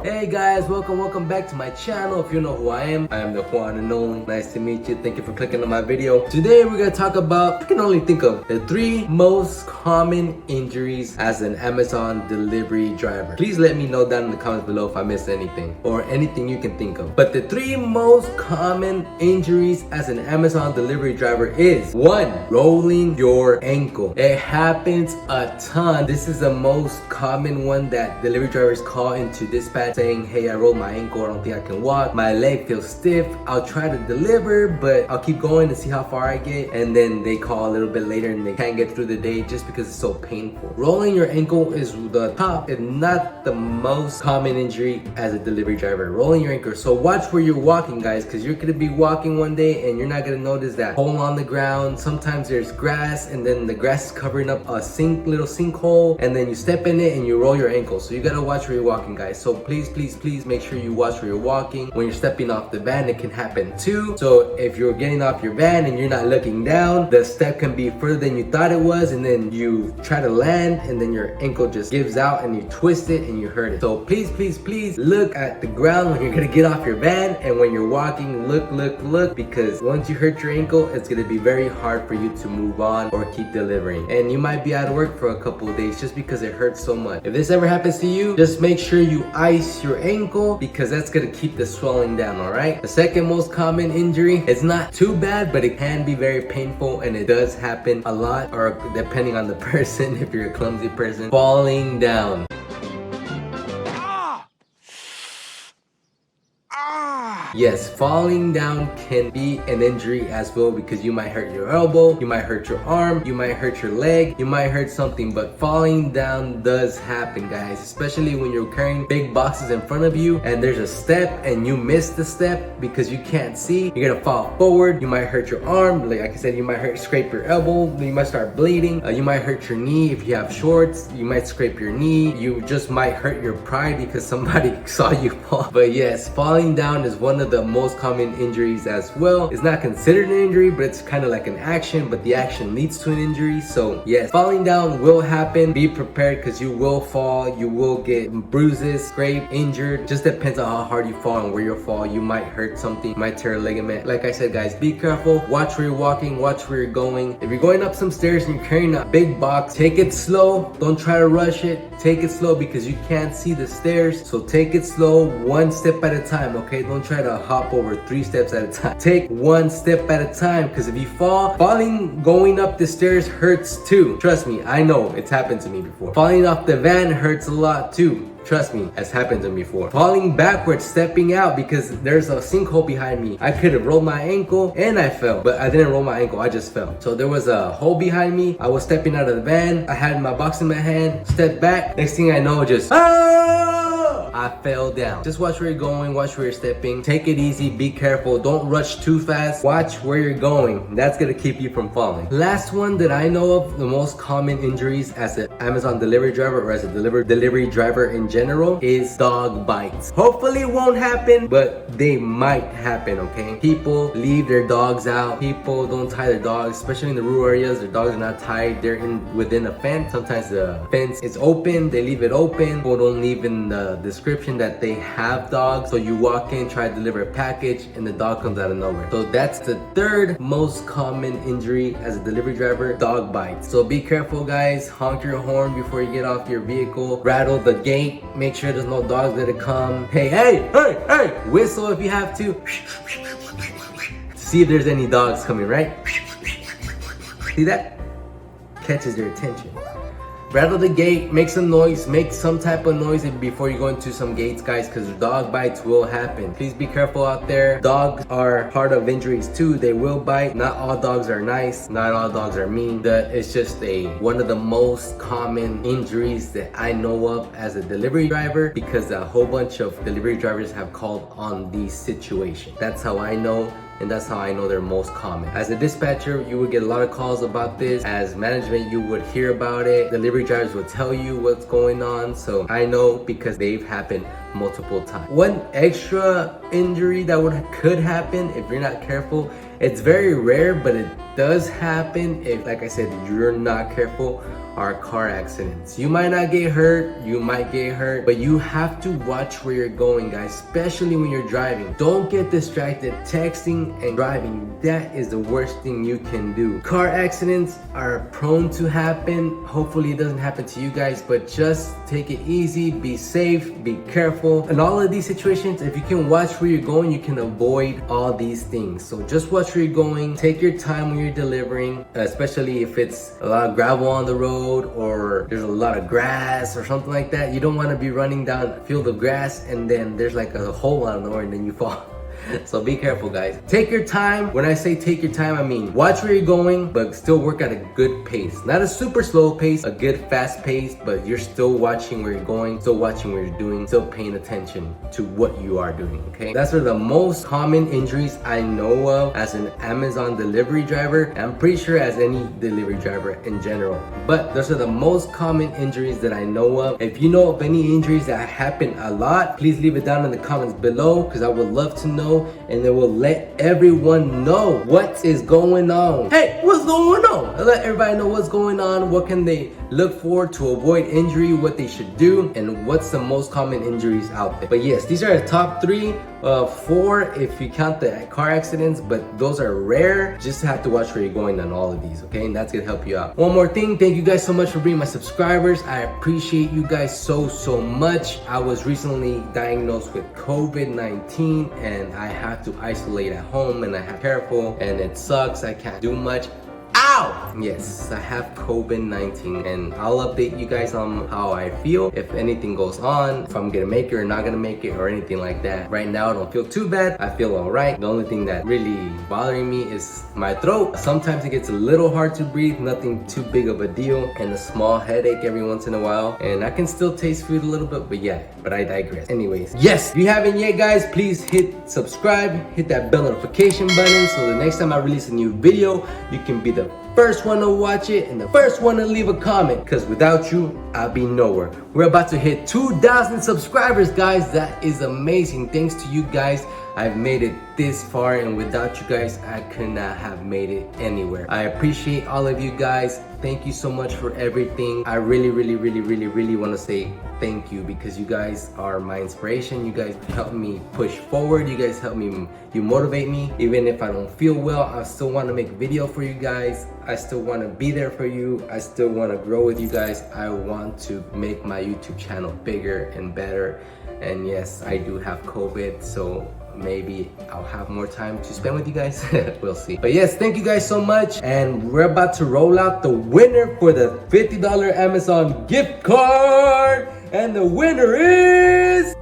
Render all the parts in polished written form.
Hey guys, welcome back to my channel. If you know who I am the Juan and Only. Nice to meet you. Thank you for clicking on my video. Today we're gonna talk about, I can only think of the 3 most common injuries as an Amazon delivery driver. Please let me know down in the comments below if I missed anything or anything you can think of. But the 3 most common injuries as an Amazon delivery driver is 1. Rolling your ankle. It happens a ton. This is the most common one that delivery drivers call into dispatch saying, hey, I rolled my ankle, I don't think I can walk, my leg feels stiff, I'll try to deliver, but I'll keep going to see how far I get. And then they call a little bit later and they can't get through the day just because it's so painful. Rolling your ankle is the top, if not the most common injury as a delivery driver. Rolling your ankle. So watch where you're walking, guys, because you're gonna be walking one day and you're not gonna notice that hole on the ground. Sometimes there's grass and then the grass is covering up a little sinkhole, and then you step in it and you roll your ankle. So you gotta watch where you're walking, guys. So please make sure you watch where you're walking. When you're stepping off the van, it can happen too. So if you're getting off your van and you're not looking down, the step can be further than you thought it was, and then you try to land and then your ankle just gives out and you twist it and you hurt it. So please look at the ground when you're gonna get off your van, and when you're walking, look, because once you hurt your ankle, it's gonna be very hard for you to move on or keep delivering. And you might be out of work for a couple of days just because it hurts so much. If this ever happens to you, just make sure you ice your ankle because that's gonna keep the swelling down, alright? The second most common injury, it's not too bad, but it can be very painful and it does happen a lot, or depending on the person, if you're a clumsy person, falling down. Yes, falling down can be an injury as well because you might hurt your elbow, you might hurt your arm, you might hurt your leg, you might hurt something, but falling down does happen, guys, especially when you're carrying big boxes in front of you and there's a step and you miss the step because you can't see. You're gonna fall forward, you might hurt your arm, like I said, you might scrape your elbow, you might start bleeding, you might hurt your knee if you have shorts, you might scrape your knee, you just might hurt your pride because somebody saw you fall. But yes, falling down is one of the most common injuries as well. It's not considered an injury, but it's kind of like an action, but the action leads to an injury. So yes, falling down will happen. Be prepared because you will fall, you will get bruises, scraped, injured. Just depends on how hard you fall and where you fall. You might hurt something, you might tear a ligament. Like I said, guys, be careful, watch where you're walking, watch where you're going. If you're going up some stairs and you're carrying a big box, take it slow, don't try to rush it. Take it slow because you can't see the stairs, so take it slow, 1 step at a time, okay? Don't try to hop over 3 steps at a time. Take 1 step at a time, because if you fall, going up the stairs hurts too. Trust me, I know, it's happened to me before. Falling off the van hurts a lot too. Trust me, it's happened to me before. Falling backwards, stepping out because there's a sinkhole behind me. I could have rolled my ankle and I fell, but I didn't roll my ankle, I just fell. So there was a hole behind me. I was stepping out of the van. I had my box in my hand, stepped back. Next thing I know, just I fell down. Just watch where you're going, watch where you're stepping. Take it easy, be careful. Don't rush too fast. Watch where you're going. That's gonna keep you from falling. Last one that I know of, the most common injuries as an Amazon delivery driver or as a delivery driver in general is dog bites. Hopefully it won't happen, but they might happen, okay? People leave their dogs out. People don't tie their dogs, especially in the rural areas. Their dogs are not tied. They're within a fence. Sometimes the fence is open. They leave it open. People don't leave in the description that they have dogs. So you walk in, try to deliver a package, and the dog comes out of nowhere. So that's the 3rd most common injury as a delivery driver, dog bites. So be careful, guys. Honk your horn before you get off your vehicle. Rattle the gate. Make sure there's no dogs that come. Hey! Whistle if you have to. See if there's any dogs coming, right? See that? Catches their attention. Rattle the gate, make some noise, make some type of noise before you go into some gates, guys, because dog bites will happen. Please be careful out there. Dogs are part of injuries too. They will bite. Not all dogs are nice. Not all dogs are mean. It's just one of the most common injuries that I know of as a delivery driver, because a whole bunch of delivery drivers have called on these situations. That's how I know. And that's how I know they're most common. As a dispatcher, you would get a lot of calls about this. As management, you would hear about it. Delivery drivers will tell you what's going on. So I know because they've happened multiple times. One extra injury that could happen if you're not careful, it's very rare, but it does happen if, like I said, you're not careful, are car accidents. You might not get hurt, you might get hurt, but you have to watch where you're going, guys, especially when you're driving. Don't get distracted texting and driving. That is the worst thing you can do. Car accidents are prone to happen. Hopefully it doesn't happen to you guys, but just take it easy, be safe, be careful. In all of these situations, if you can watch where you're going, you can avoid all these things. So just watch where you're going, take your time when you're delivering, especially if it's a lot of gravel on the road or there's a lot of grass or something like that. You don't want to be running down a field of grass and then there's like a hole on the road and then you fall. So be careful, guys. Take your time. When I say take your time, I mean watch where you're going, but still work at a good pace. Not a super slow pace, a good fast pace, but you're still watching where you're going, still watching what you're doing, still paying attention to what you are doing, okay? That's are the most common injuries I know of as an Amazon delivery driver. I'm pretty sure as any delivery driver in general. But those are the most common injuries that I know of. If you know of any injuries that happen a lot, please leave it down in the comments below because I would love to know, and it will let everyone know what is going on. Hey, what's going on? Let everybody know what's going on, what can they look for to avoid injury, what they should do, and what's the most common injuries out there. But yes, these are the top 3, 4 if you count the car accidents, but those are rare. Just have to watch where you're going on all of these, okay? And that's gonna help you out. One more thing, thank you guys so much for being my subscribers. I appreciate you guys so much. I was recently diagnosed with COVID-19 and I have to isolate at home and I have to be careful and it sucks. I can't do much. Ow! Yes, I have COVID-19 and I'll update you guys on how I feel, if anything goes on, if I'm gonna make it or not gonna make it or anything like that. Right now I don't feel too bad, I feel alright. The only thing that really bothering me is my throat. Sometimes it gets a little hard to breathe, nothing too big of a deal, and a small headache every once in a while. And I can still taste food a little bit, but yeah, but I digress. Anyways, yes, if you haven't yet, guys, please hit subscribe, hit that bell notification button so the next time I release a new video, you can be the first one to watch it and the first one to leave a comment, because without you I'll be nowhere. We're about to hit 2,000 subscribers, guys. That is amazing. Thanks to you guys, I've made it this far, and without you guys I could not have made it anywhere. I appreciate all of you guys. Thank you so much for everything. I really want to say thank you, because you guys are my inspiration. You guys help me push forward. You guys help me, you motivate me. Even if I don't feel well, I still want to make video for you guys. I still want to be there for you. I still want to grow with you guys. I want to make my YouTube channel bigger and better. And yes, I do have COVID, so maybe I'll have more time to spend with you guys. We'll see. But yes, thank you guys so much, and we're about to roll out the winner for the $50 Amazon gift card, and the winner is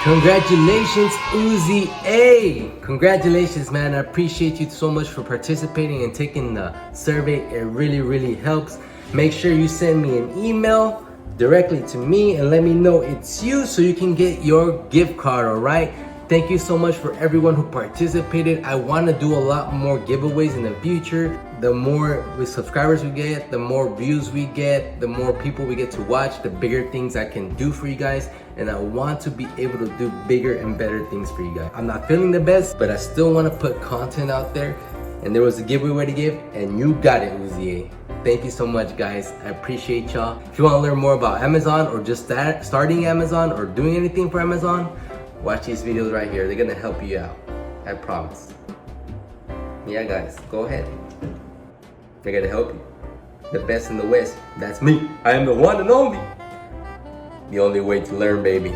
congratulations, Uzi A. Congratulations, man. I appreciate you so much for participating and taking the survey. It really helps. Make sure you send me an email directly to me and let me know it's you so you can get your gift card, all right? Thank you so much for everyone who participated. I want to do a lot more giveaways in the future. The more subscribers we get, the more views we get, the more people we get to watch, the bigger things I can do for you guys. And I want to be able to do bigger and better things for you guys. I'm not feeling the best, but I still want to put content out there. And there was a giveaway to give, and you got it, Uzi A. Thank you so much, guys. I appreciate y'all. If you want to learn more about Amazon or just starting Amazon or doing anything for Amazon, watch these videos right here. They're gonna help you out. I promise. Yeah, guys, go ahead. They're gonna help you. The best in the West. That's me. I am the one and only. The only way to learn, baby.